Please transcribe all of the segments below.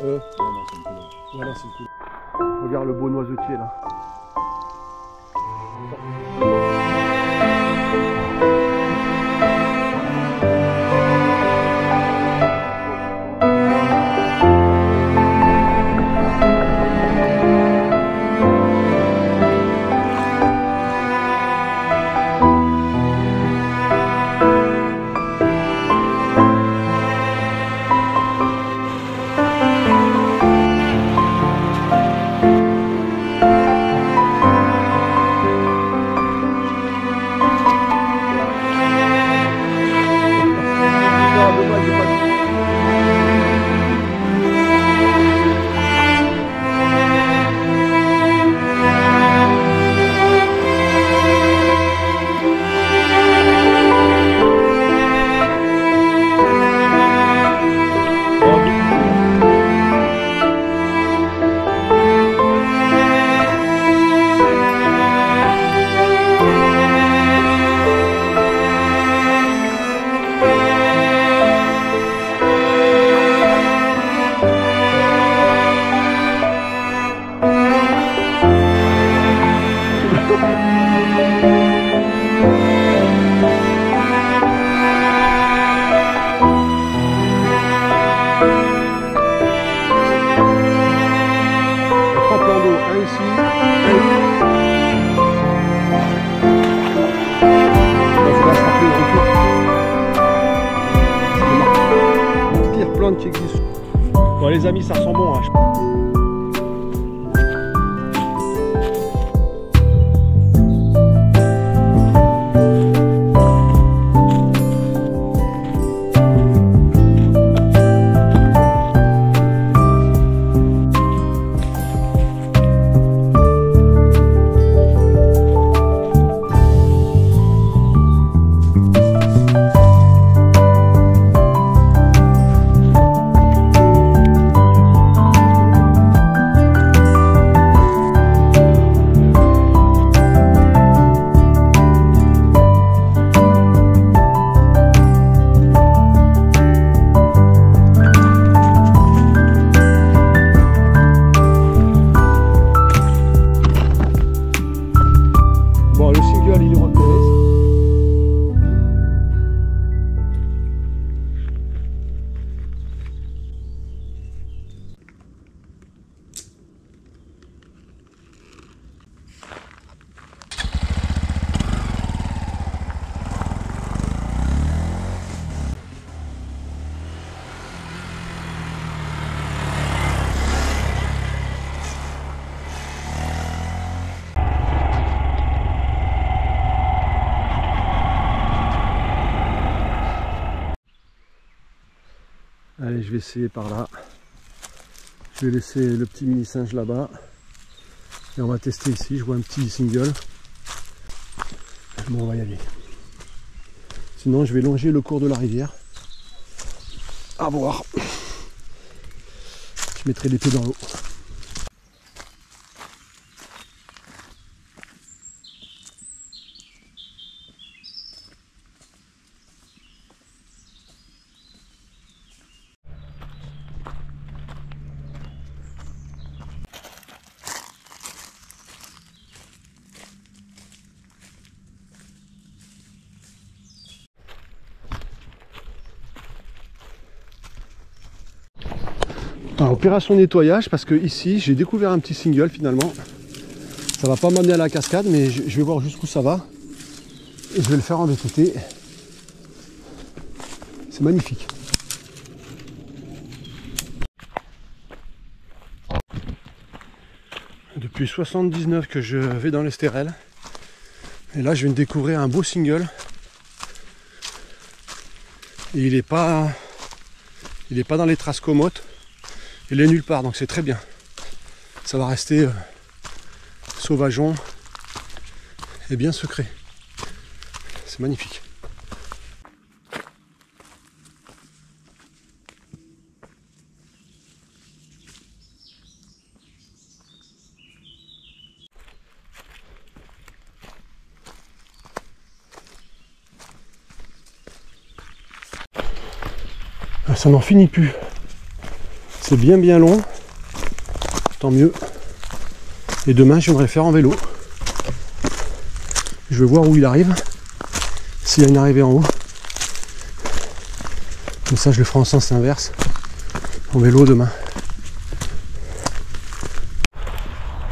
Non, c'est une couleur. Voilà, c'est une couleur. Regarde le beau noisetier là. Qui existe. Bon les amis, ça sent bon hein. Allez, je vais essayer par là. Je vais laisser le petit mini singe là-bas. Et on va tester ici. Je vois un petit single. Bon, on va y aller. Sinon, je vais longer le cours de la rivière. À voir. Je mettrai les pieds dans l'eau. Alors, opération nettoyage, parce que ici j'ai découvert un petit single finalement. Ça va pas m'amener à la cascade, mais je vais voir jusqu'où ça va. Et je vais le faire en VTT. C'est magnifique. Depuis 79 que je vais dans l'Estérel. Et là je viens de découvrir un beau single. Et il n'est pas dans les traces Komoot. Il est nulle part, donc c'est très bien. Ça va rester sauvageon et bien secret. C'est magnifique. Ça n'en finit plus. C'est bien long. Tant mieux. Et demain, j'aimerais le faire en vélo. Je vais voir où il arrive. S'il y a une arrivée en haut. Comme ça, je le ferai en sens inverse. En vélo demain.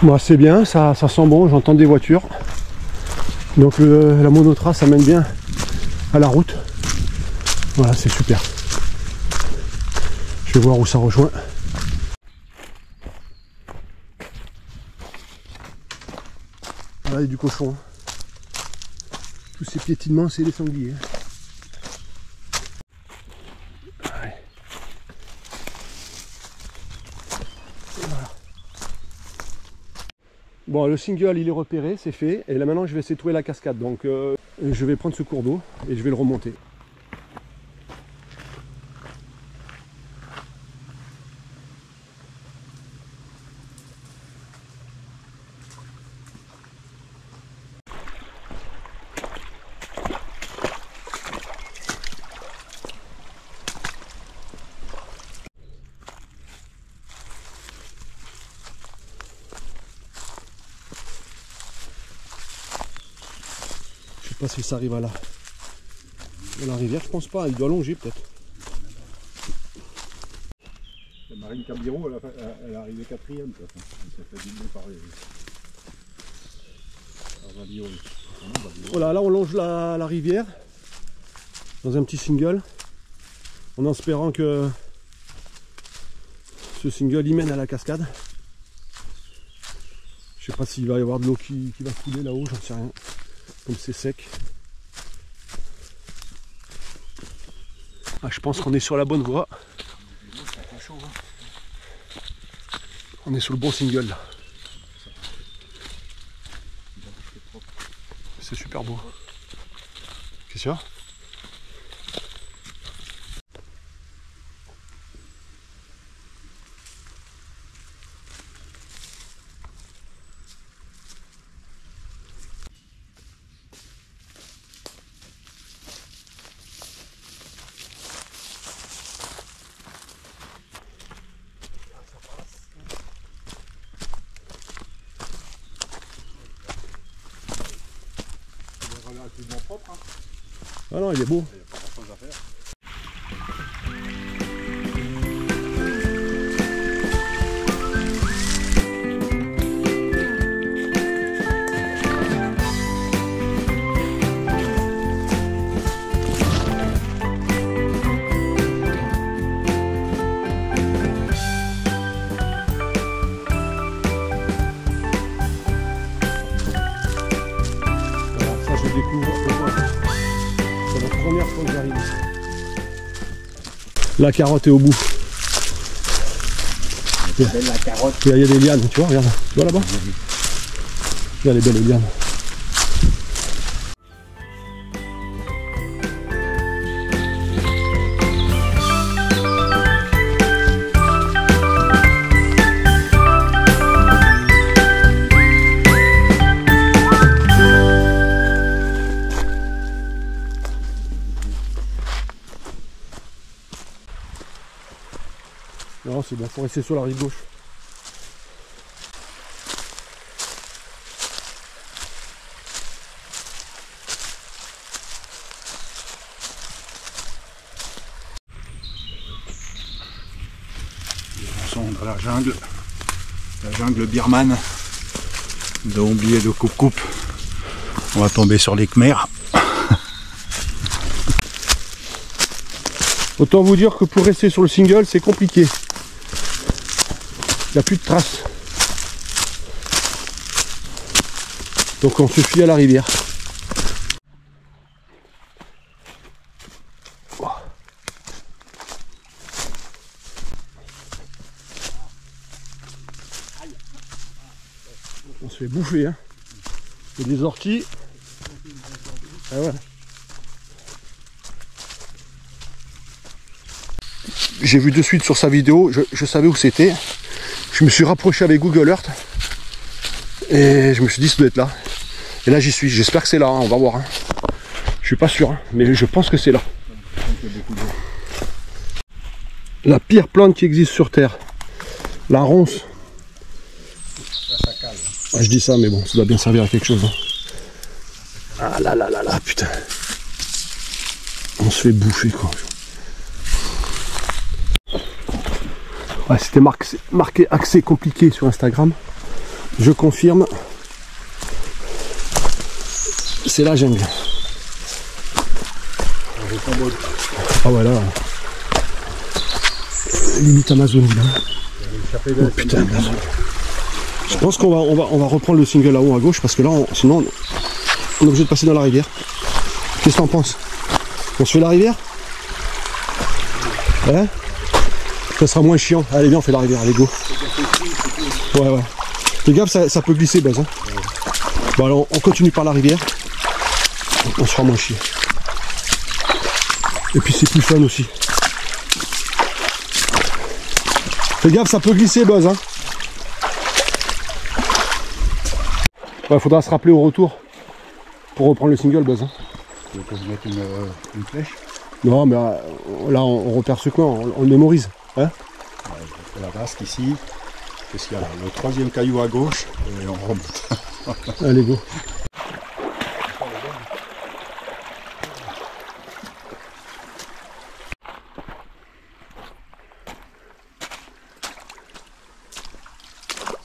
Moi, c'est bien, ça sent bon, j'entends des voitures. Donc la monotrace, ça mène bien à la route. Voilà, c'est super. Je vais voir où ça rejoint. Voilà, il y a du cochon. Tous ces piétinements, c'est les sangliers. Ouais. Voilà. Bon, le single, il est repéré, c'est fait. Et là, maintenant, je vais essayer de trouver la cascade. Donc, je vais prendre ce cours d'eau et je vais le remonter. Je sais pas si ça arrive à la rivière, je pense pas, il doit longer peut-être. La Marine Cabiro, elle est arrivée 4e, elle s'est fait doubler par les... Voilà, là on longe la rivière dans un petit single, en espérant que ce single y mène à la cascade. Je sais pas s'il va y avoir de l'eau qui va couler là-haut, j'en sais rien. Comme c'est sec. Ah, je pense qu'on est sur la bonne voie. On est sur le bon single là. C'est super beau. Qu'est-ce qu'il y a ? Propre, hein. Ah non, il est beau. Il n'y a pas grand chose à faire. C'est la première fois que j'arrive ici. La carotte est au bout. C'est belle la carotte. Il y a des lianes, tu vois, regarde. Tu vois là-bas? Il y a les belles lianes. Non, c'est bon, faut rester sur la rive gauche. Ils sont dans la jungle birmane, de Ombi et de coupe-coupe. On va tomber sur les Khmers. Autant vous dire que pour rester sur le single, c'est compliqué. Il n'y a plus de traces. Donc on se fie à la rivière. On se fait bouffer, hein. Il y a des orties. Ah ouais. J'ai vu de suite sur sa vidéo, je savais où c'était. Je me suis rapproché avec Google Earth et je me suis dit ça doit être là. Et là j'y suis, j'espère que c'est là, hein, on va voir. Hein. Je suis pas sûr, hein, mais je pense que c'est là. La pire plante qui existe sur Terre. La ronce. Ah, je dis ça, mais bon, ça doit bien servir à quelque chose. Hein. Ah là là là là, putain. On se fait bouffer, quoi. Ouais, c'était marqué accès compliqué sur Instagram. Je confirme. C'est la jungle. Ah voilà. Limite Amazonie là. Oh putain. Je pense qu'on va reprendre le single là-haut à gauche parce que là, sinon, on est obligé de passer dans la rivière. Qu'est-ce que t'en penses? On se fait la rivière? Ouais. Ça sera moins chiant. Allez, viens, on fait la rivière. Allez, go. Ouais, ouais. Fais gaffe, ça peut glisser, Buzz. Hein. Bon, alors, on continue par la rivière. On se fera moins chier. Et puis, c'est plus fun aussi. Fais gaffe, ça peut glisser, Buzz. Hein. Ouais, faudra se rappeler au retour pour reprendre le single, Buzz. Hein. Tu veux que je mette une flèche? Non, mais là, on repère ce coin, on le mémorise. Hein, la vasque ici. Qu'est-ce qu'il y a là? Le troisième caillou à gauche et on remonte. Allez, go.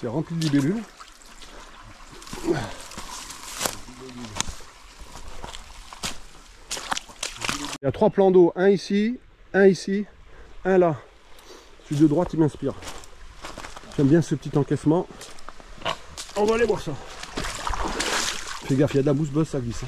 C'est rempli de libellules. Il y a 3 plans d'eau, un ici, un là. Celui de droite il m'inspire. J'aime bien ce petit encaissement. On va aller voir ça. Fais gaffe, il y a de la mousse, Buzz, ça glisse.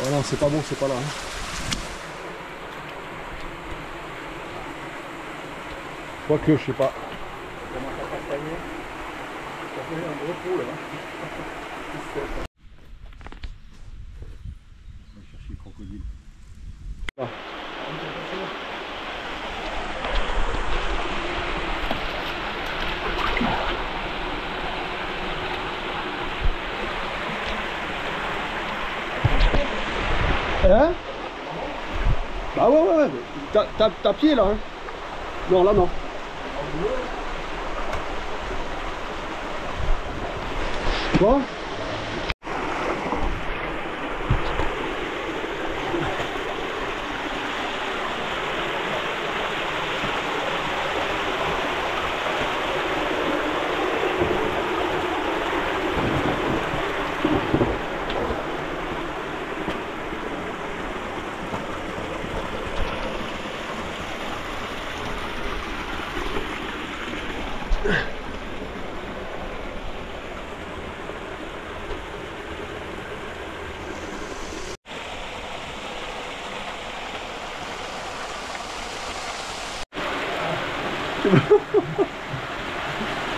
Voilà, c'est pas bon, c'est pas là. Hein. Quoique, je sais pas. Comment ça passe panier? Ça fait un gros trou là. On va chercher le crocodile. Ah. Hein? Bah ouais. T'as pied là, hein? Non, là non. Quoi?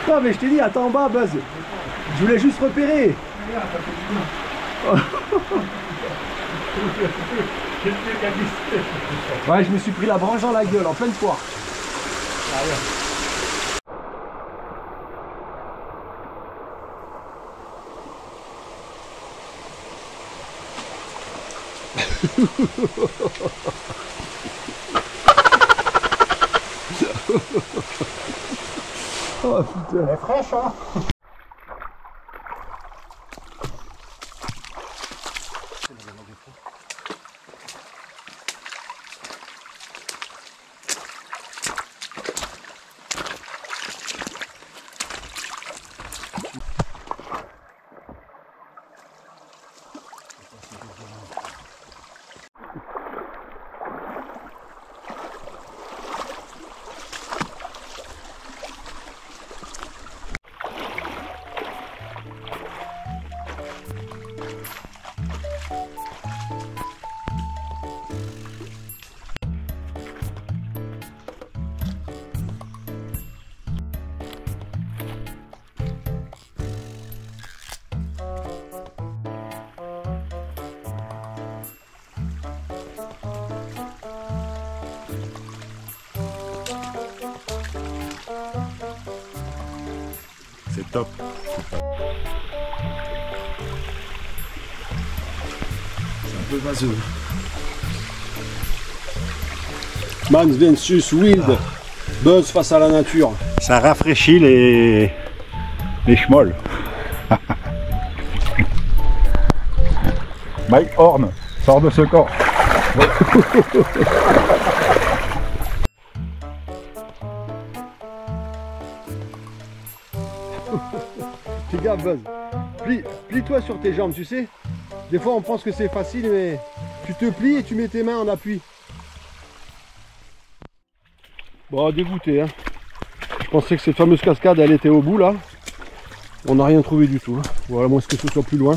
Non mais je t'ai dit, attends en bas, Buzz. Je voulais juste repérer. Ouais, je me suis pris la branche dans la gueule en pleine foire. Oh putain. Elle est fraîche, hein? top. C'est un peu vaseux. Mans versus Wild. Buzz face à la nature. Ça rafraîchit les schmolls. Mike Horn, sort de ce corps. Fais gaffe, Buzz. Plie-toi sur tes jambes, tu sais. Des fois on pense que c'est facile, mais tu te plies et tu mets tes mains en appui. Bon, dégoûté, hein. Je pensais que cette fameuse cascade, elle était au bout, là. On n'a rien trouvé du tout. Hein. Voilà, moins que ce soit plus loin.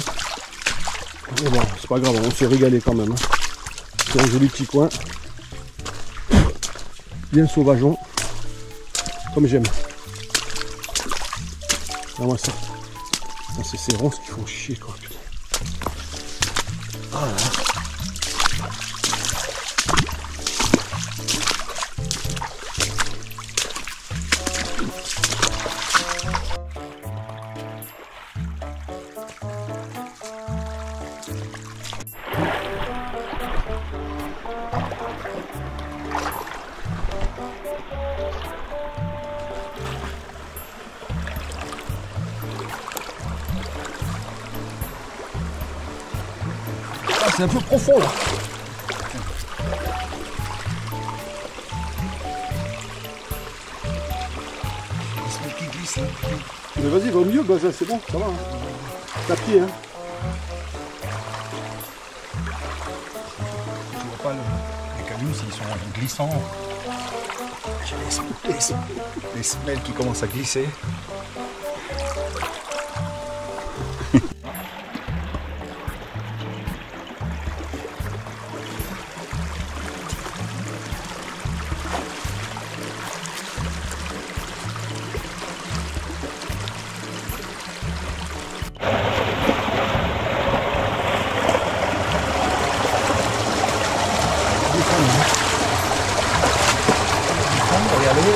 Mais bon, c'est pas grave, on s'est régalé quand même. Hein. C'est un joli petit coin. Bien sauvageon. Comme j'aime. Ah, moi, ça. C'est ces ronces qui font chier, quoi, putain. Ah là là. C'est un peu profond là. Qui glisse là. Mais vas-y, va au mieux, bah, c'est bon, ça va. Hein. T'as pied, hein. Je vois pas les cailloux s'ils sont glissants. J'ai les semelles qui commencent à glisser. Regardez,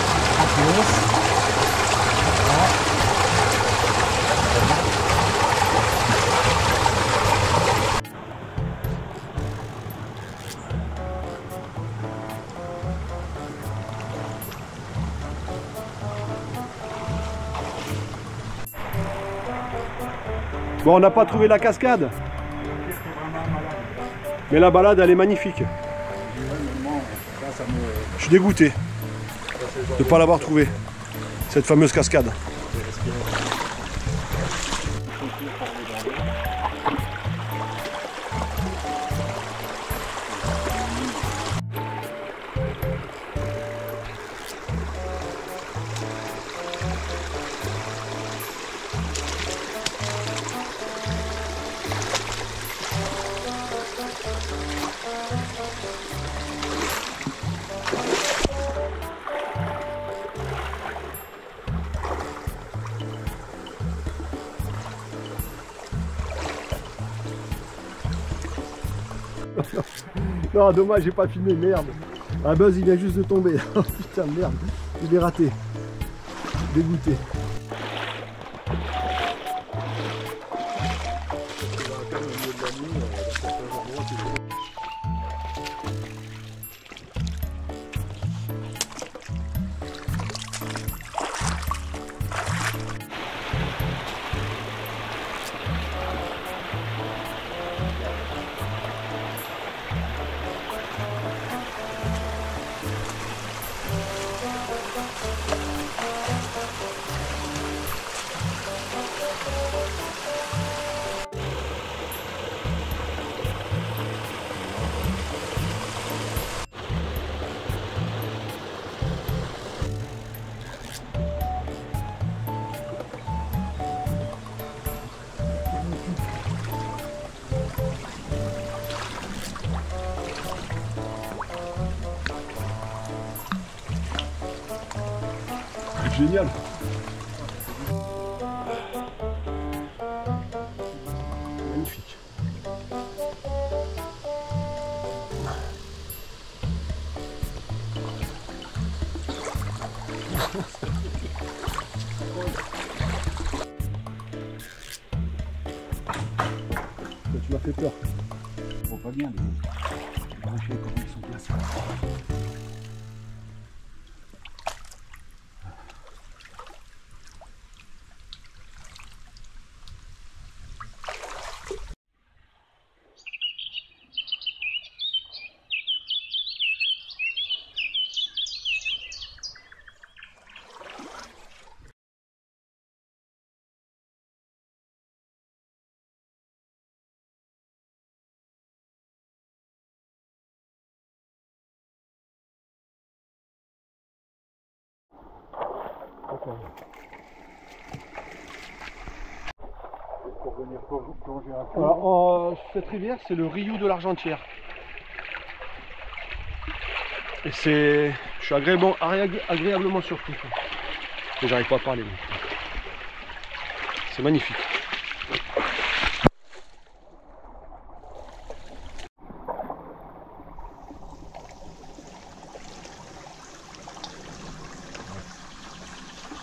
Bon, on n'a pas trouvé la cascade. Mais la balade, elle est magnifique. Je suis dégoûté de ne pas l'avoir trouvée, cette fameuse cascade. Non, dommage, j'ai pas filmé, merde. Ah, Buzz, il vient juste de tomber. Oh putain, merde, je l'ai raté. Dégoûté. Génial. Magnifique. fait peur. On voit pas bien les rochers comment ils sont placés. Pour venir plonger un peu. Alors, cette rivière, c'est le Riou de l'Argentière. Et je suis agréablement surpris. Mais j'arrive pas à parler. C'est magnifique.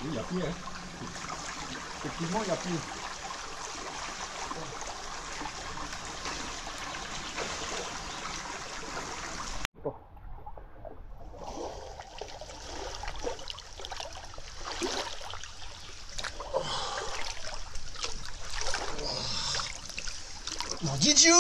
Oui, il y a plus, hein. Effectivement, il y a plus. Mon Didiou.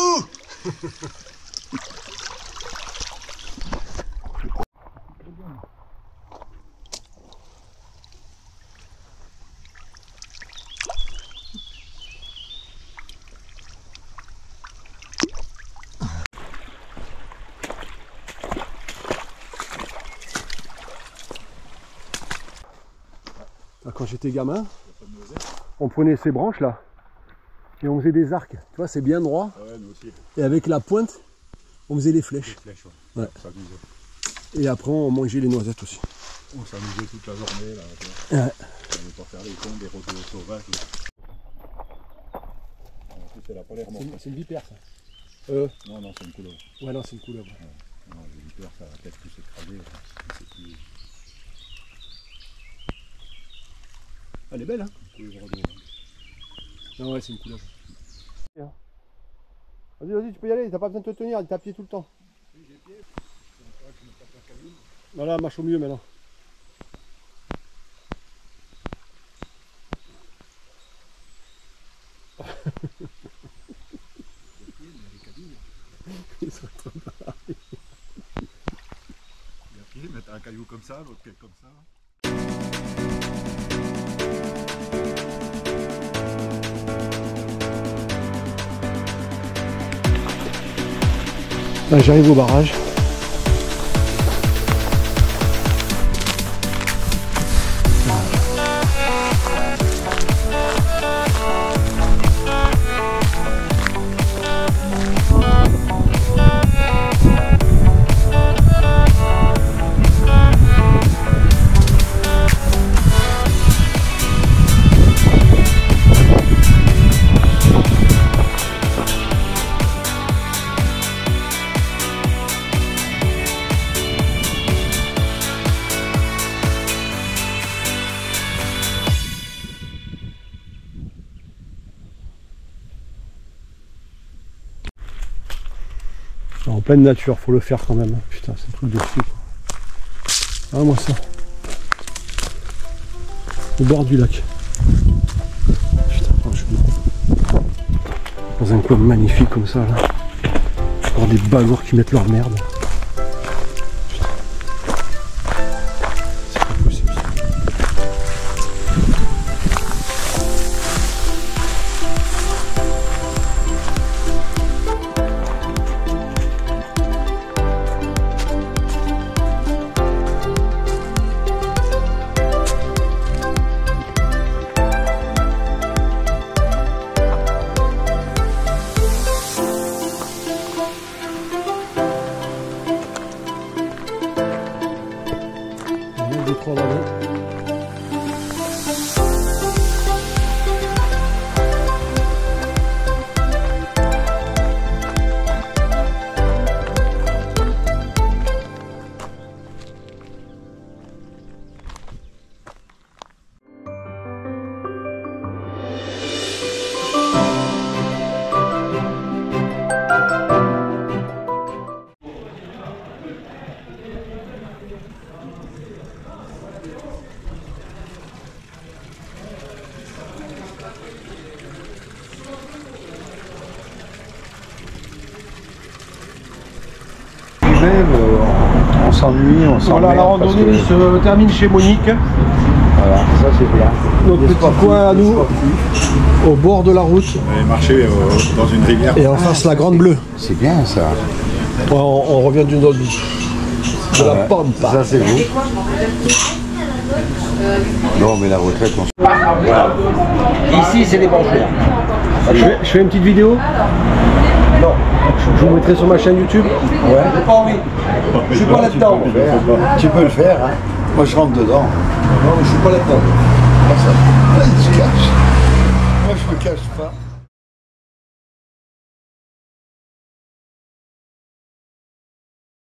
Quand j'étais gamin, on prenait ces branches là et on faisait des arcs. Tu vois, c'est bien droit. Ouais, nous aussi. Et avec la pointe, on faisait les flèches. Les flèches, Ouais. On s'amusait. Et après, on mangeait les noisettes aussi. On s'amusait toute la journée là. Ouais. On allait pas faire les cons, des rodeos sauvages. En plus, c'est la polaire morte. C'est une vipère ça. Non, non, c'est une couleuvre. Ouais, non, c'est une couleuvre. Non, les vipères, ça a la tête plus écrasée. C'est plus. Elle est belle, hein? Couleuvre d'eau. Non, ouais, c'est une couleuvre. Vas-y, vas-y, tu peux y aller, t'as pas besoin de te tenir, t'as pied tout le temps. Oui, j'ai pied. Voilà, marche au mieux maintenant. Ils sont trop pareils. Il y a pied, mettre un caillou comme ça, l'autre pied comme ça. Là, j'arrive au barrage. En pleine nature, faut le faire quand même. Putain, c'est un truc de fou. Ah, moi ça. Au bord du lac. Putain, franchement. Dans un coin magnifique comme ça, là. Pour des bagours qui mettent leur merde. Putain. C'est pas possible ça. fait, on s'ennuie, on s'emmerde. Voilà, la randonnée se termine chez Monique. Voilà, ça c'est bien. Notre petit coin à nous, au bord de la route. On allait marcher dans une rivière. Et en face, la Grande Bleue. C'est bien ça. Ouais, on revient d'une autre de la Pampa. Ça c'est vous. Non mais la retraite, on... Voilà. Ici c'est les Borgères. Je fais une petite vidéo. Non. Je vous mettrai sur ma chaîne YouTube. Ouais. J'ai pas envie. Je suis pas là-dedans. Tu peux le faire, hein. Moi je rentre dedans. Non, je suis pas là-dedans.